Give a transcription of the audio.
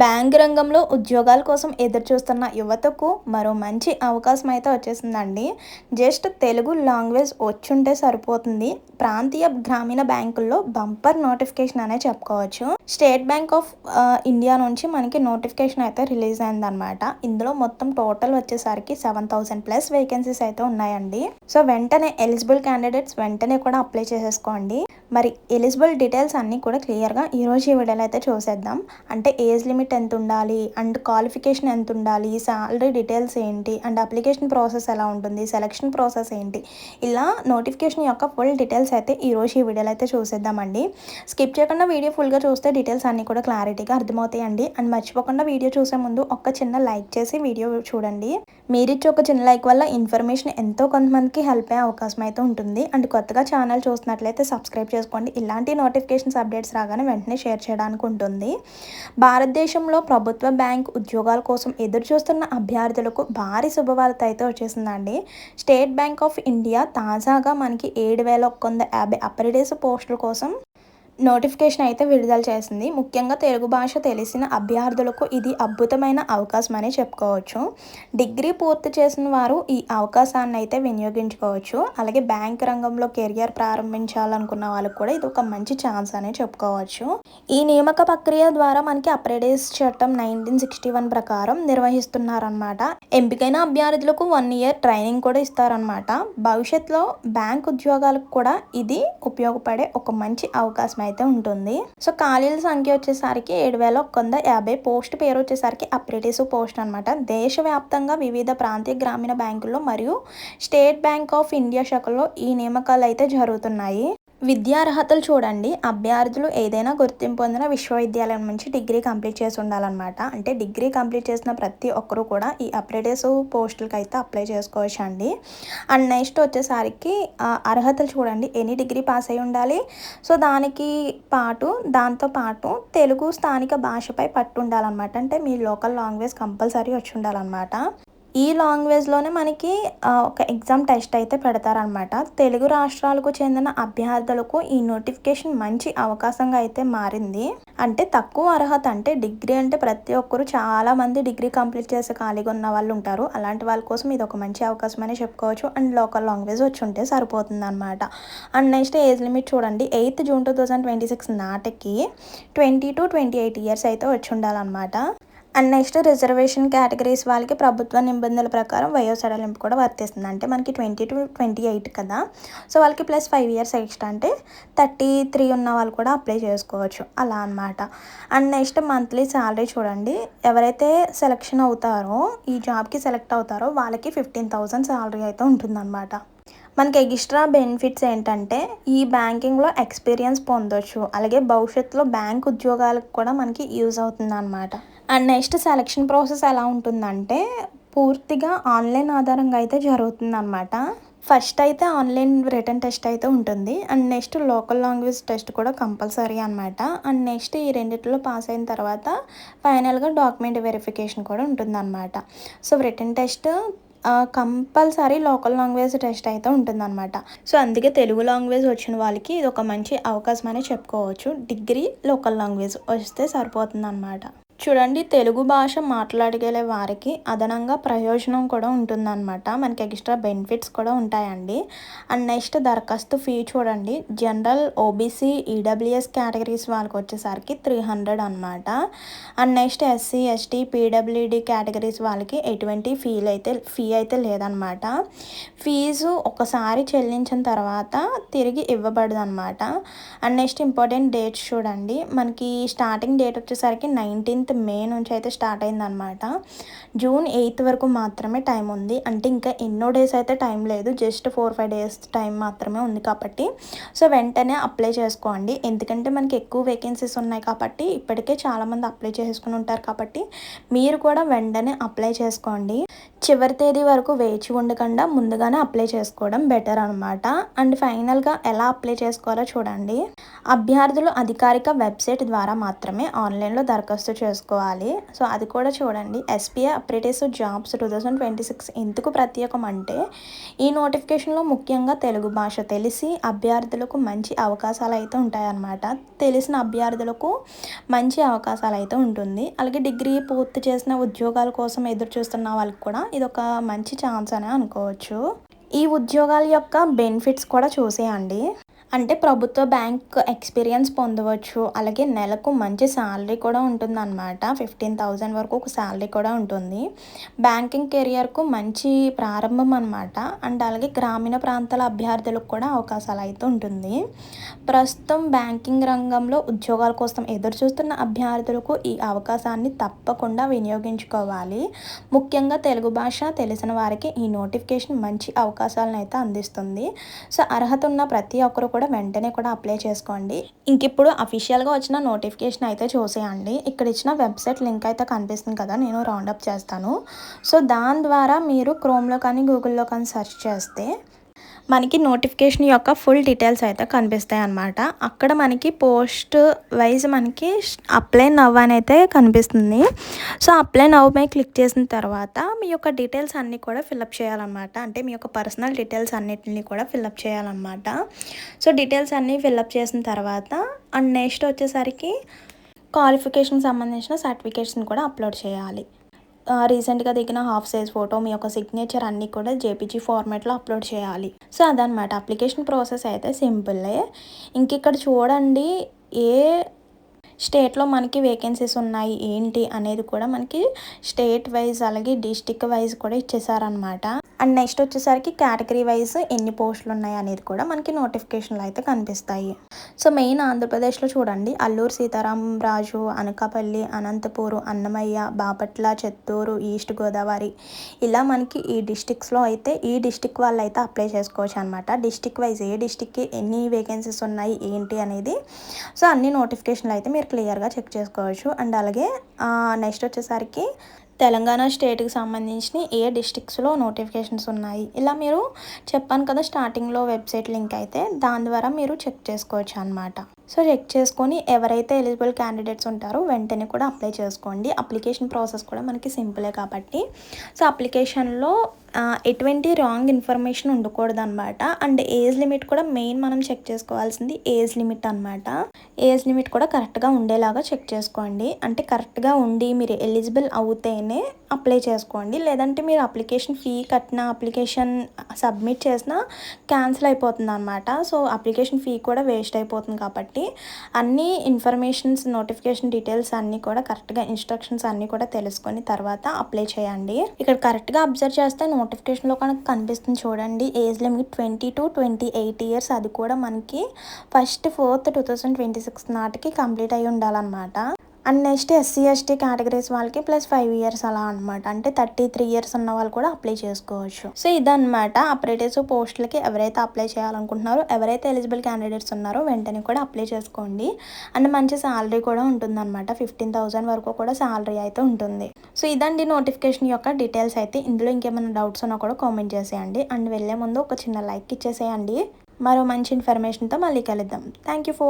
Bank రంగంలో ఉద్యోగాల కోసం ఎదురుచూస్తున్న యువతకు మరో మంచి అవకాశం అయితే వచ్చేసిందండి. జస్ట్ తెలుగు లాంగ్వేజ్ వచ్చుంటే సరిపోతుంది. ప్రాంతీయ గ్రామీణ బ్యాంకుల్లో బంపర్ నోటిఫికేషన్ అనే చెప్పుకోవచ్చు. స్టేట్ బ్యాంక్ ఆఫ్ ఇండియా నుంచి మనకి నోటిఫికేషన్ అయితే రిలీజ్ అయిందనమాట. ఇందులో మొత్తం టోటల్ వచ్చేసరికి 7,000+ వేకెన్సీస్ అయితే ఉన్నాయండి. సో వెంటనే ఎలిజిబుల్ క్యాండిడేట్స్ వెంటనే కూడా అప్లై చేసేసుకోండి. మరి ఎలిజిబుల్ డీటెయిల్స్ అన్నీ కూడా క్లియర్గా ఈరోజు ఈ వీడియోలో అయితే చూసేద్దాం. అంటే ఏజ్ లిమిట్ ఎంత ఉండాలి, అండ్ క్వాలిఫికేషన్ ఎంత ఉండాలి, శాలరీ డీటెయిల్స్ ఏంటి, అండ్ అప్లికేషన్ ప్రాసెస్ ఎలా ఉంటుంది, సెలక్షన్ ప్రాసెస్ ఏంటి, ఇలా నోటిఫికేషన్ యొక్క ఫుల్ డీటెయిల్స్ అయితే ఈరోజు ఈ వీడియోలో అయితే చూసేద్దామండి. స్కిప్ చేయకుండా వీడియో ఫుల్గా చూస్తే డీటెయిల్స్ అన్నీ కూడా క్లారిటీగా అర్థమవుతాయండి. అండ్ మర్చిపోకుండా వీడియో చూసే ముందు ఒక చిన్న లైక్ చేసి వీడియో చూడండి. మీరిచ్చే ఒక చిన్న లైక్ వల్ల ఇన్ఫర్మేషన్ ఎంతో కొంతమందికి హెల్ప్ అయ్యే అవకాశం అయితే ఉంటుంది. అండ్ కొత్తగా ఛానల్ చూసినట్లయితే సబ్స్క్రైబ్ చేసుకోండి. ఇలాంటి నోటిఫికేషన్స్ అప్డేట్స్ రాగానే వెంటనే షేర్ చేయడానికి ఉంటుంది. భారతదేశంలో ప్రభుత్వ బ్యాంక్ ఉద్యోగాల కోసం ఎదురు చూస్తున్న అభ్యర్థులకు భారీ శుభవార్త అయితే వచ్చేసిందండి. స్టేట్ బ్యాంక్ ఆఫ్ ఇండియా తాజాగా మనకి 7,150 అప్రెంటిస్ పోస్టుల కోసం నోటిఫికేషన్ అయితే విడుదల చేసింది. ముఖ్యంగా తెలుగు భాష తెలిసిన అభ్యర్థులకు ఇది అద్భుతమైన అవకాశం అని చెప్పుకోవచ్చు. డిగ్రీ పూర్తి చేసిన వారు ఈ అవకాశాన్ని అయితే వినియోగించుకోవచ్చు. అలాగే బ్యాంక్ రంగంలో కెరియర్ ప్రారంభించాలనుకున్న వాళ్ళకు కూడా ఇది ఒక మంచి ఛాన్స్ అని చెప్పుకోవచ్చు. ఈ నియామక ప్రక్రియ ద్వారా మనకి అప్రెంటిస్ చట్టం 1961 ప్రకారం నిర్వహిస్తున్నారనమాట. ఎంపికైన అభ్యర్థులకు 1 year ట్రైనింగ్ కూడా ఇస్తారనమాట. భవిష్యత్తులో బ్యాంక్ ఉద్యోగాలకు కూడా ఇది ఉపయోగపడే ఒక మంచి అవకాశం అయితే ఉంటుంది. సో ఖాళీల సంఖ్య వచ్చేసరికి 7,150. పోస్ట్ పేరు వచ్చేసరికి అప్రెంటిస్ పోస్ట్ అనమాట. దేశవ్యాప్తంగా వివిధ ప్రాంతీయ గ్రామీణ బ్యాంకుల్లో మరియు స్టేట్ బ్యాంక్ ఆఫ్ ఇండియా శాఖలో ఈ నియామకాలు అయితే జరుగుతున్నాయి. విద్యా అర్హతలు చూడండి. అభ్యర్థులు ఏదైనా గుర్తింపు పొందిన విశ్వవిద్యాలయం నుంచి డిగ్రీ కంప్లీట్ చేసి ఉండాలన్నమాట. అంటే డిగ్రీ కంప్లీట్ చేసిన ప్రతి ఒక్కరూ కూడా ఈ అప్రెంటిస్ పోస్టులకి అయితే అప్లై చేసుకోవచ్చు అండి. అండ్ నెక్స్ట్ వచ్చేసరికి అర్హతలు చూడండి. ఎనీ డిగ్రీ పాస్ అయి ఉండాలి. సో దాంతో పాటు తెలుగు స్థానిక భాషపై పట్టు ఉండాలన్నమాట. అంటే మీ లోకల్ లాంగ్వేజ్ కంపల్సరీ వచ్చి ఉండాలన్నమాట. ఈ లాంగ్వేజ్లోనే మనకి ఒక ఎగ్జామ్ టెస్ట్ అయితే పెడతారనమాట. తెలుగు రాష్ట్రాలకు చెందిన అభ్యర్థులకు ఈ నోటిఫికేషన్ మంచి అవకాశంగా అయితే మారింది. అంటే తక్కువ అర్హత, అంటే డిగ్రీ అంటే ప్రతి ఒక్కరు చాలామంది డిగ్రీ కంప్లీట్ చేసి ఖాళీగా ఉన్న వాళ్ళు ఉంటారు. అలాంటి వాళ్ళ కోసం ఇది ఒక మంచి అవకాశం అని చెప్పుకోవచ్చు. అండ్ లోకల్ లాంగ్వేజ్ వచ్చి ఉంటే సరిపోతుంది అనమాట. అండ్ నెక్స్ట్ ఏజ్ లిమిట్ చూడండి. 8th June 2026 నాటికి 20 to 28 years అయితే వచ్చి ఉండాలన్నమాట. అండ్ నెక్స్ట్ రిజర్వేషన్ కేటగిరీస్ వాళ్ళకి ప్రభుత్వ నిబంధనల ప్రకారం వయో సడలింపు కూడా వర్తిస్తుంది. అంటే మనకి 20 to 28 కదా. సో వాళ్ళకి +5 years ఎక్స్ట్రా, అంటే 33 ఉన్న వాళ్ళు కూడా అప్లై చేసుకోవచ్చు అలా అనమాట. అండ్ నెక్స్ట్ మంత్లీ శాలరీ చూడండి. ఎవరైతే సెలెక్షన్ అవుతారో, ఈ జాబ్కి సెలెక్ట్ అవుతారో వాళ్ళకి 15,000 శాలరీ అయితే ఉంటుందన్నమాట. మనకి ఎక్స్ట్రా బెనిఫిట్స్ ఏంటంటే ఈ బ్యాంకింగ్లో ఎక్స్పీరియన్స్ పొందొచ్చు. అలాగే భవిష్యత్తులో బ్యాంక్ ఉద్యోగాలకు కూడా మనకి యూజ్ అవుతుంది అనమాట. అండ్ నెక్స్ట్ సెలక్షన్ ప్రాసెస్ ఎలా ఉంటుందంటే పూర్తిగా ఆన్లైన్ ఆధారంగా అయితే జరుగుతుంది అనమాట. ఫస్ట్ అయితే ఆన్లైన్ రిటర్న్ టెస్ట్ అయితే ఉంటుంది. And next local language test కూడా కంపల్సరీ అనమాట. అండ్ నెక్స్ట్ ఈ రెండిట్లో పాస్ అయిన తర్వాత ఫైనల్గా డాక్యుమెంట్ వెరిఫికేషన్ కూడా ఉంటుందన్నమాట. So return test compulsory local language test అయితే ఉంటుందన్నమాట. సో అందుకే తెలుగు లాంగ్వేజ్ వచ్చిన వాళ్ళకి ఇది ఒక మంచి అవకాశం అని చెప్పుకోవచ్చు. డిగ్రీ లోకల్ లాంగ్వేజ్ వస్తే సరిపోతుంది అనమాట. చూడండి, తెలుగు భాష మాట్లాడగలే వారికి అదనంగా ప్రయోజనం కూడా ఉంటుందన్నమాట. మనకి ఎక్స్ట్రా బెనిఫిట్స్ కూడా ఉంటాయండి. అండ్ నెక్స్ట్ దరఖాస్తు ఫీ చూడండి. జనరల్, ఓబీసీ, ఈడబ్ల్యూఎస్ కేటగిరీస్ వాళ్ళకి వచ్చేసరికి 300 అనమాట. And next SC, ST, PWD categories వాళ్ళకి ఎటువంటి ఫీ అయితే లేదనమాట. ఫీజు ఒకసారి చెల్లించిన తర్వాత తిరిగి ఇవ్వబడదు అనమాట. అండ్ నెక్స్ట్ ఇంపార్టెంట్ డేట్స్ చూడండి. మనకి స్టార్టింగ్ డేట్ వచ్చేసరికి 19th May నుంచి అయితే స్టార్ట్ అయిందనమాట. June 8th వరకు మాత్రమే టైం ఉంది. అంటే ఇంకా ఎన్నో డేస్ అయితే టైం లేదు, జస్ట్ 4-5 days టైం మాత్రమే ఉంది కాబట్టి సో వెంటనే అప్లై చేసుకోండి. ఎందుకంటే మనకి ఎక్కువ వేకెన్సీస్ ఉన్నాయి కాబట్టి ఇప్పటికే చాలామంది అప్లై చేసుకుని ఉంటారు కాబట్టి మీరు కూడా వెంటనే అప్లై చేసుకోండి. చివరి తేదీ వరకు వేచి ఉండకుండా ముందుగానే అప్లై చేసుకోవడం బెటర్ అనమాట. అండ్ ఫైనల్గా ఎలా అప్లై చేసుకోవాలో చూడండి. అభ్యర్థులు అధికారిక వెబ్సైట్ ద్వారా మాత్రమే ఆన్లైన్లో దరఖాస్తు చేసుకోవాలి. చేసుకోవాలి. సో అది కూడా చూడండి. ఎస్బీఐ అప్రెంటిస్ జాబ్స్ 2026 ఎందుకు ప్రత్యేకం అంటే ఈ నోటిఫికేషన్లో ముఖ్యంగా తెలుగు భాష తెలిసి అభ్యర్థులకు మంచి అవకాశాలు అయితే ఉంటాయన్నమాట. తెలిసిన అభ్యర్థులకు మంచి అవకాశాలు అయితే ఉంటుంది. అలాగే డిగ్రీ పూర్తి చేసిన ఉద్యోగాల కోసం ఎదురు చూస్తున్న వాళ్ళకి కూడా ఇదొక మంచి ఛాన్స్ అనే అనుకోవచ్చు. ఈ ఉద్యోగాల యొక్క బెనిఫిట్స్ కూడా చూసేయండి. అంటే ప్రభుత్వ బ్యాంక్ ఎక్స్పీరియన్స్ పొందవచ్చు. అలాగే నెలకు మంచి శాలరీ కూడా ఉంటుందన్నమాట. 15,000 వరకు ఒక శాలరీ కూడా ఉంటుంది. బ్యాంకింగ్ కెరియర్కు మంచి ప్రారంభం అనమాట. అండ్ అలాగే గ్రామీణ ప్రాంతాల అభ్యర్థులకు కూడా అవకాశాలు అయితే ఉంటుంది. ప్రస్తుతం బ్యాంకింగ్ రంగంలో ఉద్యోగాల కోసం ఎదురు చూస్తున్న అభ్యర్థులకు ఈ అవకాశాన్ని తప్పకుండా వినియోగించుకోవాలి. ముఖ్యంగా తెలుగు భాష తెలిసిన వారికి ఈ నోటిఫికేషన్ మంచి అవకాశాలను అయితే అందిస్తుంది. సో అర్హత ఉన్న ప్రతి ఒక్కరు కూడా వెంటనే కూడా అప్లై చేసుకోండి. ఇప్పుడు అఫీషియల్గా వచ్చిన నోటిఫికేషన్ అయితే చూసేయండి. ఇక్కడ ఇచ్చిన వెబ్సైట్ లింక్ అయితే కనిపిస్తుంది కదా, నేను రౌండప్ చేస్తాను. సో దాని ద్వారా మీరు క్రోమ్లో కానీ గూగుల్లో కానీ సెర్చ్ చేస్తే మనకి నోటిఫికేషన్ యొక్క ఫుల్ డీటెయిల్స్ అయితే కనిపిస్తాయి అన్నమాట. అక్కడ మనకి పోస్ట్ వైజ్ మనకి అప్లై నవ్ అని అయితే కనిపిస్తుంది. సో అప్లై నవ్ పై క్లిక్ చేసిన తర్వాత మీ యొక్క డీటెయిల్స్ అన్నీ కూడా ఫిల్అప్ చేయాలన్నమాట. అంటే మీ యొక్క పర్సనల్ డీటెయిల్స్ అన్నిటిని కూడా ఫిల్అప్ చేయాలన్నమాట. సో డీటెయిల్స్ అన్నీ ఫిల్అప్ చేసిన తర్వాత అండ్ నెక్స్ట్ వచ్చేసరికి క్వాలిఫికేషన్కి సంబంధించిన సర్టిఫికేట్స్ని కూడా అప్లోడ్ చేయాలి. రీసెంట్గా దిగిన హాఫ్ సైజ్ ఫోటో, మీ యొక్క సిగ్నేచర్ అన్నీ కూడా జేపీజీ ఫార్మాట్లో అప్లోడ్ చేయాలి. సో అదనమాట అప్లికేషన్ ప్రాసెస్ అయితే సింపుల్లే. ఇక్కడ చూడండి ఏ స్టేట్లో మనకి వేకెన్సీస్ ఉన్నాయి ఏంటి అనేది కూడా మనకి స్టేట్ వైజ్ అలాగే డిస్టిక్ వైజ్ కూడా ఇచ్చేసారనమాట. అండ్ నెక్స్ట్ వచ్చేసరికి కేటగిరీ వైజ్ ఎన్ని పోస్టులు ఉన్నాయి అనేది కూడా మనకి నోటిఫికేషన్లు అయితే కనిపిస్తాయి. సో మెయిన్ ఆంధ్రప్రదేశ్లో చూడండి అల్లూరు సీతారామరాజు, అనకాపల్లి, అనంతపూరు, అన్నమయ్య, బాపట్ల, చిత్తూరు, ఈస్ట్ గోదావరి ఇలా మనకి ఈ డిస్టిక్స్లో అయితే ఈ డిస్టిక్ వాళ్ళు అయితే అప్లై చేసుకోవచ్చు అనమాట. డిస్టిక్ వైజ్ ఏ డిస్టిక్కి ఎన్ని వేకెన్సీస్ ఉన్నాయి ఏంటి అనేది సో అన్ని నోటిఫికేషన్లు అయితే మీరు క్లియర్గా చెక్ చేసుకోవచ్చు. అండ్ అలాగే నెక్స్ట్ వచ్చేసరికి తెలంగాణ స్టేట్కి సంబంధించిన ఏ డిస్ట్రిక్ట్స్లో నోటిఫికేషన్స్ ఉన్నాయి ఇలా మీరు చెప్పాను కదా స్టార్టింగ్లో వెబ్సైట్ లింక్ అయితే దాని ద్వారా మీరు చెక్ చేసుకోవచ్చు అనమాట. సో చెక్ చేసుకొని ఎవరైతే ఎలిజిబుల్ క్యాండిడేట్స్ ఉంటారో వెంటనే కూడా అప్లై చేసుకోండి. అప్లికేషన్ ప్రాసెస్ కూడా మనకి సింపులే కాబట్టి సో అప్లికేషన్లో ఎటువంటి రాంగ్ ఇన్ఫర్మేషన్ ఉండకూడదు అనమాట. అండ్ ఏజ్ లిమిట్ కూడా మెయిన్ మనం చెక్ చేసుకోవాల్సింది ఏజ్ లిమిట్ అనమాట. ఏజ్ లిమిట్ కూడా కరెక్ట్గా ఉండేలాగా చెక్ చేసుకోండి. అంటే కరెక్ట్గా ఉండి మీరు ఎలిజిబుల్ అవుతేనే అప్లై చేసుకోండి. లేదంటే మీరు అప్లికేషన్ ఫీ కట్టిన అప్లికేషన్ సబ్మిట్ చేసినా క్యాన్సిల్ అయిపోతుంది అనమాట. సో అప్లికేషన్ ఫీ కూడా వేస్ట్ అయిపోతుంది కాబట్టి అన్ని ఇన్ఫర్మేషన్స్ నోటిఫికేషన్ డీటెయిల్స్ అన్నీ కూడా కరెక్ట్గా ఇన్స్ట్రక్షన్స్ అన్నీ కూడా తెలుసుకొని తర్వాత అప్లై చేయండి. ఇక్కడ కరెక్ట్గా అబ్జర్వ్ చేస్తే నోటిఫికేషన్లో కనుక కనిపిస్తుంది చూడండి ఏజ్ లిమిట్ 20 to 28 years. అది కూడా మనకి 1st 4th 2026 నాటికి కంప్లీట్ అయ్యి ఉండాలన్నమాట. And next SC ST categories వాళ్ళకి +5 years అలా అనమాట. అంటే 33 years ఉన్న వాళ్ళు కూడా అప్లై చేసుకోవచ్చు. సో ఇదన్నమాట అప్రెంటిస్ పోస్టులకి ఎవరైతే అప్లై చేయాలనుకుంటున్నారో ఎవరైతే ఎలిజిబుల్ క్యాండిడేట్స్ ఉన్నారో వెంటనే కూడా అప్లై చేసుకోండి. అండ్ మంచి శాలరీ కూడా ఉంటుందన్నమాట. 15,000 వరకు కూడా శాలరీ అయితే ఉంటుంది. సో ఇదండి నోటిఫికేషన్ యొక్క డీటెయిల్స్ అయితే. ఇందులో ఇంకేమైనా డౌట్స్ ఉన్నా కూడా కామెంట్ చేసేయండి. అండ్ వెళ్ళే ముందు ఒక చిన్న లైక్ ఇచ్చేసేయండి. మరో మంచి ఇన్ఫర్మేషన్తో మళ్ళీ కలుద్దాం. Thank you for